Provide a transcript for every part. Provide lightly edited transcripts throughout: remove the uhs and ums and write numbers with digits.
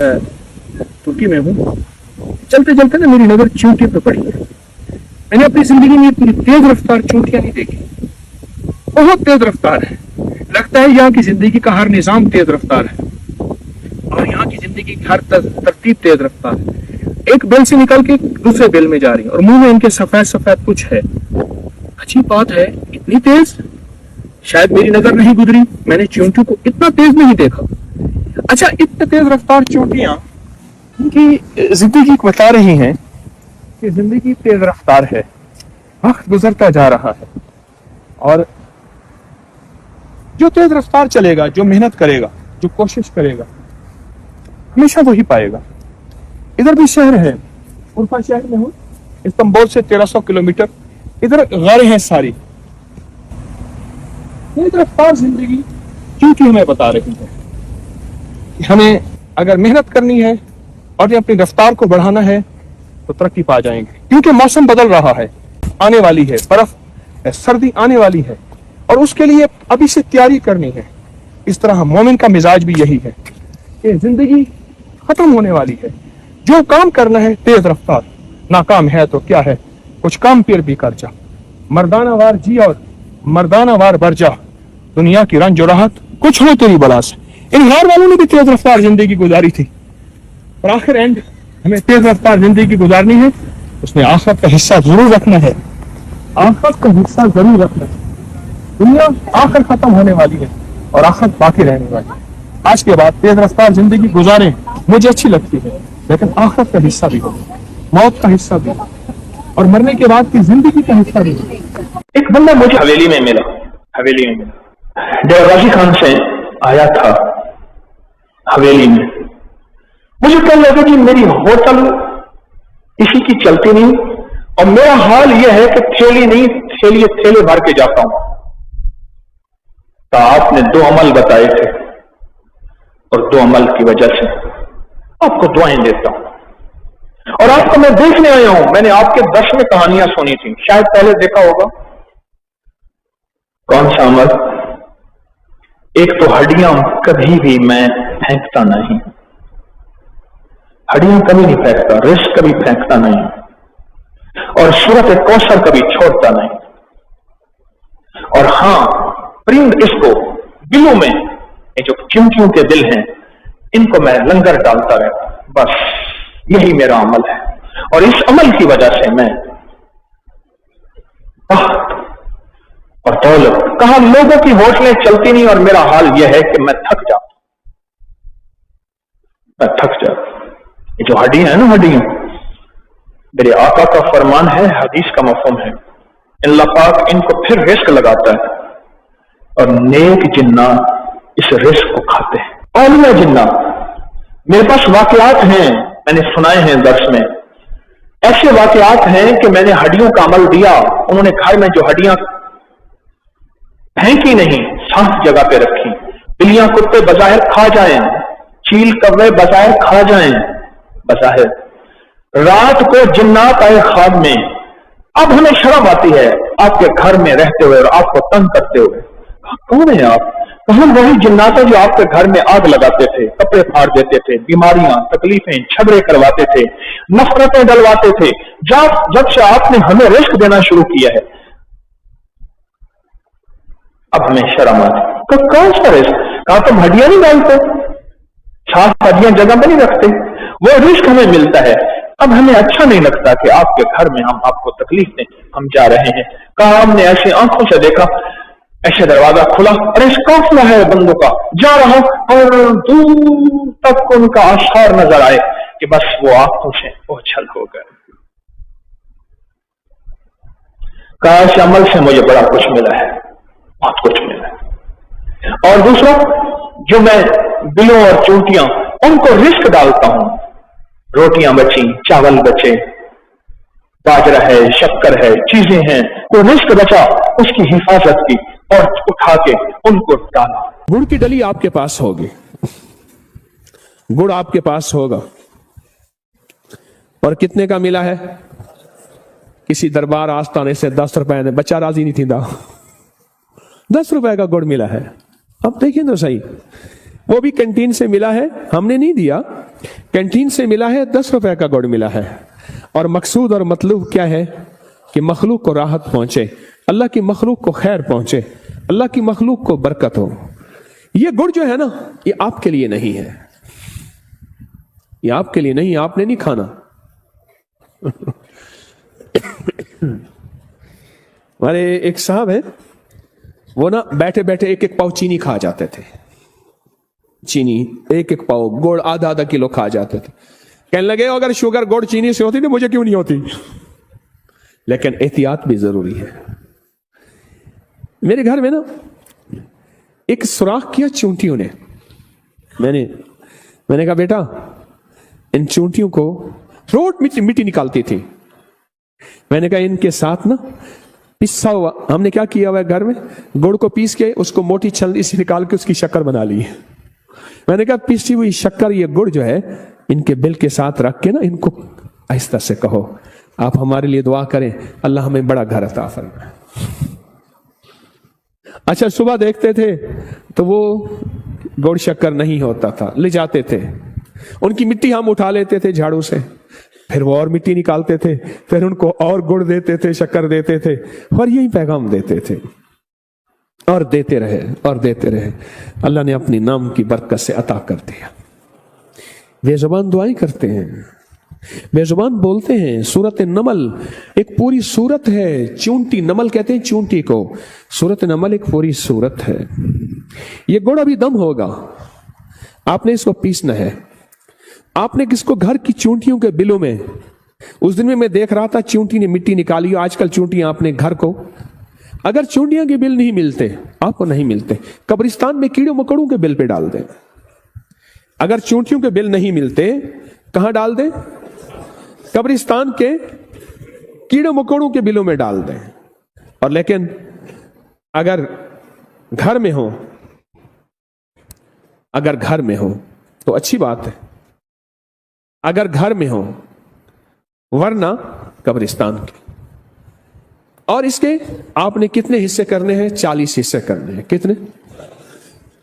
तुर्की में हूँ। चलते चलते ना मेरी नजर चींटियों पे पड़ी है। मैंने अपनी जिंदगी में इतनी तेज रफ्तार चींटियां नहीं देखी। बहुत तेज रफ्तार है। लगता है यहाँ की जिंदगी का हर निजाम तेज रफ्तार है और यहाँ की जिंदगी की हर तरतीब तेज रफ्तार है। एक बेल से निकल के दूसरे बेल में जा रही है और मुंह में इनके सफेद सफेद कुछ है। अजीब बात है, इतनी तेज शायद मेरी नजर नहीं गुजरी। मैंने चींटियों को इतना तेज नहीं देखा। अच्छा, इतने तेज रफ्तार चींटियां उनकी जिंदगी को बता रही हैं कि जिंदगी तेज रफ्तार है, वक्त गुजरता जा रहा है और जो तेज रफ्तार चलेगा, जो मेहनत करेगा, जो कोशिश करेगा, हमेशा वही पाएगा। इधर भी शहर है, उर्फा शहर में हूँ, इस्तांबुल से 1300 किलोमीटर। इधर गारें हैं सारी। तेज रफ्तार जिंदगी क्योंकि हमें बता रही है कि हमें अगर मेहनत करनी है और अपनी रफ्तार को बढ़ाना है तो तरक्की पा जाएंगे। क्योंकि मौसम बदल रहा है, आने वाली है बर्फ, सर्दी आने वाली है और उसके लिए अभी से तैयारी करनी है। इस तरह मोमिन का मिजाज भी यही है कि जिंदगी खत्म होने वाली है, जो काम करना है तेज रफ्तार, नाकाम है तो क्या है, कुछ काम फिर भी कर जा, मर्दाना वार जी और मर्दाना वार बर जा, दुनिया की रंज और राहत कुछ हो तेरी बला से। इन गार वालों ने भी तेज रफ्तार जिंदगी गुजारी थी और आखिर एंड हमें तेज रफ्तार जिंदगी गुजारनी है, उसमें आखिरत का हिस्सा जरूर रखना है। आखिरत का हिस्सा जरूर रखना है। दुनिया आखिर खत्म होने वाली है और आखिरत बाकी रहने वाली है। आज के बाद तेज रफ्तार जिंदगी गुजारें मुझे अच्छी लगती है, लेकिन आखिरत का हिस्सा भी हो, मौत का हिस्सा भी हो और मरने के बाद की जिंदगी का हिस्सा भी हो। एक बंदा मुझे हवेली में मिला। गाजी खान से आया था हवेली में। मुझे क्या लगा कि मेरी होटल किसी की चलती नहीं और मेरा हाल यह है कि थैली नहीं थैले भर के जाता हूं। तो आपने 2 अमल बताए थे और 2 अमल की वजह से आपको दुआएं देता हूं और आपको मैं देखने आया हूं। मैंने आपके 10 में कहानियां सुनी थी, शायद पहले देखा होगा। कौन सा अमल? एक तो हड्डियां कभी भी मैं फेंकता नहीं, हड्डियां कभी नहीं फेंकता, रिस्क कभी फेंकता नहीं और सूरत कौसर कभी छोड़ता नहीं। और हां, परिंद इसको दिलों में, ये जो चींटियों के दिल हैं, इनको मैं लंगर डालता रहता। बस यही मेरा अमल है और इस अमल की वजह से मैं और दौलत, कहा लोगों की होटलें चलती नहीं और मेरा हाल यह है कि मैं थक जाता। ये जो हड्डियां है ना, हड्डियां, मेरे आका का फरमान है, हदीस का मफहूम है, अल्लाह पाक इनको फिर रिस्क लगाता है और नेक जिन्ना इस रिस्क को खाते हैं। औलिया जिन्ना, मेरे पास वाकयात हैं, मैंने सुनाए हैं दर्स में, ऐसे वाकयात हैं कि मैंने हड्डियों का अमल दिया, उन्होंने घर में जो हड्डियां फेंकी नहीं, साफ जगह पे रखी। बिल्लियां कुत्ते बज़ाहिर खा जाएं, चील कौवे बज़ाहिर खा जाएं, बज़ाहिर। रात को जिन्नात आए ख्वाब में। अब हमें शर्म आती है आपके घर में रहते हुए और आपको तंग करते हुए। कौन है आप? कहां वही जिन्नात जो आपके घर में आग लगाते थे, कपड़े फाड़ देते थे, बीमारियां, तकलीफें, झगड़े करवाते थे, नफरतें डलवाते थे। जब से आपने हमें रिस्क देना शुरू किया है, अब हमें शर्म आती। कौन सा रिस्क? कहा तुम हड्डियां नहीं डालते, साफ हड्डियां जगह पर नहीं रखते, वो रिस्क हमें मिलता है। अब हमें अच्छा नहीं लगता कि आपके घर में हम आपको तकलीफ दें, हम जा रहे हैं। कहा हमने ऐसी आंखों से देखा, ऐसे दरवाजा खुला और इस काफिला है बंदों का जा रहा और दूर तक उनका आसार नजर आए कि बस वो आंखों से ओझल हो गए। कहा इस अमल से मुझे बड़ा कुछ मिला है, बहुत कुछ मिला है। और दूसरा, जो मैं बिलों और चूंटियां उनको रिस्क डालता हूं, रोटियां बची, चावल बचे, बाजरा है, शक्कर है, चीजें हैं, तो रिस्क बचा, उसकी हिफाजत की और उठा के उनको डाला। गुड़ की डली आपके पास होगी, गुड़ आपके पास होगा और कितने का मिला है? किसी दरबार आस्थाने से 10 रुपए ने, बच्चा राजी नहीं थी, 10 रुपए का गुड़ मिला है। अब देखिए तो सही, وہ بھی कैंटीन से मिला है, हमने नहीं दिया, कैंटीन से मिला है, 10 रुपए का गुड़ मिला है। और मकसूद और मतलूब क्या है कि मखलूक को राहत पहुंचे, अल्लाह की मखलूक को खैर पहुंचे, अल्लाह की मखलूक को बरकत हो। ये गुड़ जो है ना, ये आपके लिए नहीं है, ये आपके लिए नहीं, आपने नहीं खाना। हमारे एक साहब है, वो ना बैठे बैठे एक एक पाव चीनी खा जाते थे, चीनी एक एक पाव, गुड़ आधा आधा किलो खा जाते थे। कहने लगे अगर शुगर गुड़ चीनी से होती तो मुझे क्यों नहीं होती। लेकिन एहतियात भी जरूरी है। मेरे घर में ना एक सुराख किया चूंटियों ने, मैंने कहा बेटा इन चूंटियों को रोज मिट्टी निकालती थी, मैंने कहा इनके साथ ना पिसा हुआ, हमने क्या किया हुआ है घर में, गुड़ को पीस के उसको मोटी छलनी से निकाल के उसकी शक्कर बना ली। मैंने कहा पीसी हुई शक्कर ये गुड़ जो है इनके बिल के साथ रख के ना इनको आहिस्ता से कहो आप हमारे लिए दुआ करें, अल्लाह हमें बड़ा घर अता फरमाए। अच्छा सुबह देखते थे तो वो गुड़ शक्कर नहीं होता था, ले जाते थे, उनकी मिट्टी हम उठा लेते थे झाड़ू से, फिर वो और मिट्टी निकालते थे, फिर उनको और गुड़ देते थे, शक्कर देते थे, और यही पैगाम देते थे और देते रहे और देते रहे। अल्लाह ने अपनी नाम की बरकत से अता कर दिया। बेजुबान दुआएं करते हैं, बेजुबान बोलते हैं। सूरत नमल एक पूरी सूरत है, चूंटी नमल कहते हैं चूंटी को, सूरत नमल एक पूरी सूरत है। ये गुड़ अभी दम होगा, आपने इसको पीसना है। आपने किसको घर की चूंटियों के बिलों में, उस दिन में मैं देख रहा था चूंटी ने मिट्टी निकाली, आजकल चूंटियां आपने घर को, अगर चूंटियां के बिल नहीं मिलते, आपको नहीं मिलते, कब्रिस्तान में कीड़े मकोड़ों के बिल पे डाल दें। अगर चूंटियों के बिल नहीं मिलते कहां डाल दें? कब्रिस्तान के कीड़े मकोड़ों के बिलों में डाल दें। और लेकिन अगर घर में हो, अगर घर में हो तो अच्छी बात है, अगर घर में हो, वरना कब्रिस्तान के। और इसके आपने कितने हिस्से करने हैं? 40 हिस्से करने हैं। कितने?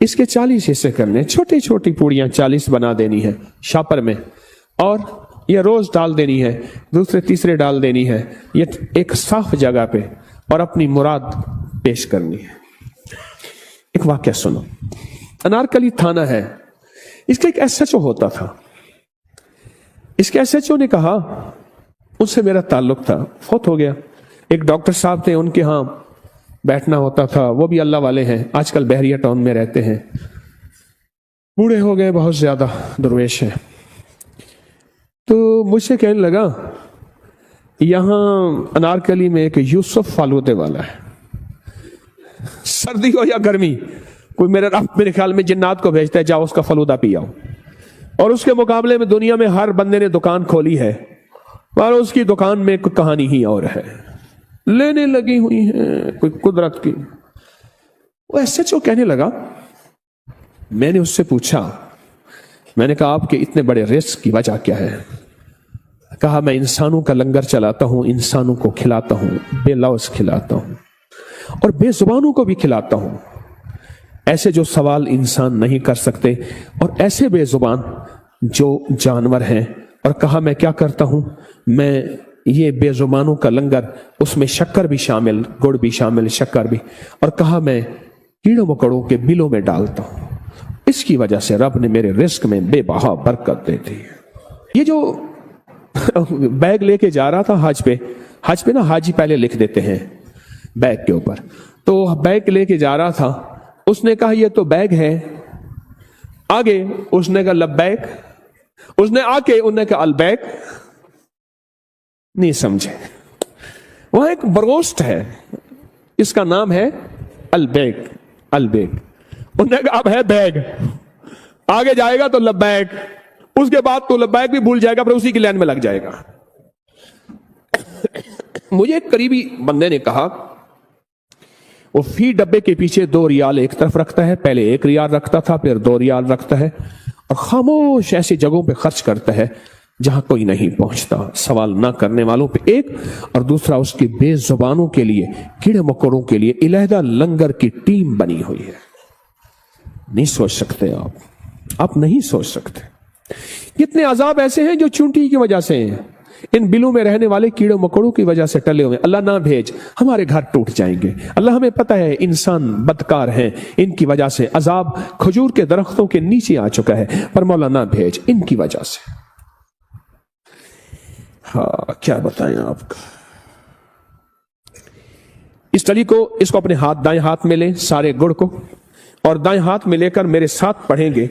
इसके 40 हिस्से करने हैं। छोटी छोटी पूड़ियां 40 बना देनी है शापर में, और ये रोज डाल देनी है, दूसरे तीसरे डाल देनी है, ये एक साफ जगह पे, और अपनी मुराद पेश करनी है। एक वाकया सुनो, अनारकली थाना है, इसका एक एसएचओ होता था। इसके एसएचओ ने कहा, उनसे मेरा ताल्लुक था, फौत हो गया। एक डॉक्टर साहब थे, उनके यहां बैठना होता था, वो भी अल्लाह वाले हैं, आजकल बहरिया टाउन में रहते हैं, बूढ़े हो गए, बहुत ज्यादा दरवेश है। तो मुझसे कहने लगा यहां अनारकली में एक यूसुफ फालूदे वाला है, सर्दी हो या गर्मी, कोई मेरे ख्याल में जिन्नात को भेजता है, जाओ उसका फलूदा पियाओ। और उसके मुकाबले में दुनिया में हर बंदे ने दुकान खोली है, और उसकी दुकान में कोई कहानी ही और है, लेने लगी हुई है कोई कुदरत की। वो एसएचओ कहने लगा, मैंने उससे पूछा, मैंने कहा आपके इतने बड़े रिस्क की वजह क्या है? कहा मैं इंसानों का लंगर चलाता हूं, इंसानों को खिलाता हूं, बेलौस खिलाता हूं, और बेजुबानों को भी खिलाता हूं, ऐसे जो सवाल इंसान नहीं कर सकते, और ऐसे बेजुबान जो जानवर हैं। और कहा मैं क्या करता हूं, मैं ये बेजुबानों का लंगर, उसमें शक्कर भी शामिल, गुड़ भी शामिल, शक्कर भी, और कहा मैं कीड़ों मकोड़ों के बिलों में डालता हूं। इसकी वजह से रब ने मेरे रिस्क में बेबहा बरकत दे दी। ये जो बैग लेके जा रहा था हज पे ना हाजी पहले लिख देते हैं बैग के ऊपर, तो बैग लेके जा रहा था, उसने कहा ये तो बैग है, आगे उसने कहा लब्बैक, उसने आके उन्होंने कहा अलबैक, नहीं समझे। वहां एक बरोस्ट है, इसका नाम है अलबैक, उन्होंने कहा अब है बैग, आगे जाएगा तो लब्बैक, उसके बाद तो लब्बैक भी भूल जाएगा, पर उसी की लाइन में लग जाएगा। मुझे एक करीबी बंदे ने कहा, वो फी डब्बे के पीछे 2 रियाल एक तरफ रखता है, पहले 1 रियाल रखता था, फिर 2 रियाल रखता है, और खामोश ऐसी जगहों पे खर्च करता है जहां कोई नहीं पहुंचता, सवाल ना करने वालों पे एक, और दूसरा उसकी बेजुबानों के लिए, कीड़े मकोड़ों के लिए अलहदा लंगर की टीम बनी हुई है। नहीं सोच सकते आप। آپ نہیں سوچ سکتے. کتنے عذاب ایسے ہیں جو چونٹی کی وجہ سے ہیں, ان بلوں میں رہنے والے کیڑوں مکوڑوں کی وجہ سے ٹلے ہوئے. اللہ نہ بھیج, ہمارے گھر ٹوٹ جائیں گے. اللہ ہمیں پتہ ہے انسان بدکار ہیں, ان کی وجہ سے عذاب کھجور کے درختوں کے نیچے آ چکا ہے, پر مولا نہ بھیج ان کی وجہ سے. ہاں کیا بتائیں آپ کا. اس تلی کو, اس کو اپنے ہاتھ دائیں ہاتھ میں لیں, سارے گڑ کو, اور دائیں ہاتھ میں لے کر میرے ساتھ پڑھیں گے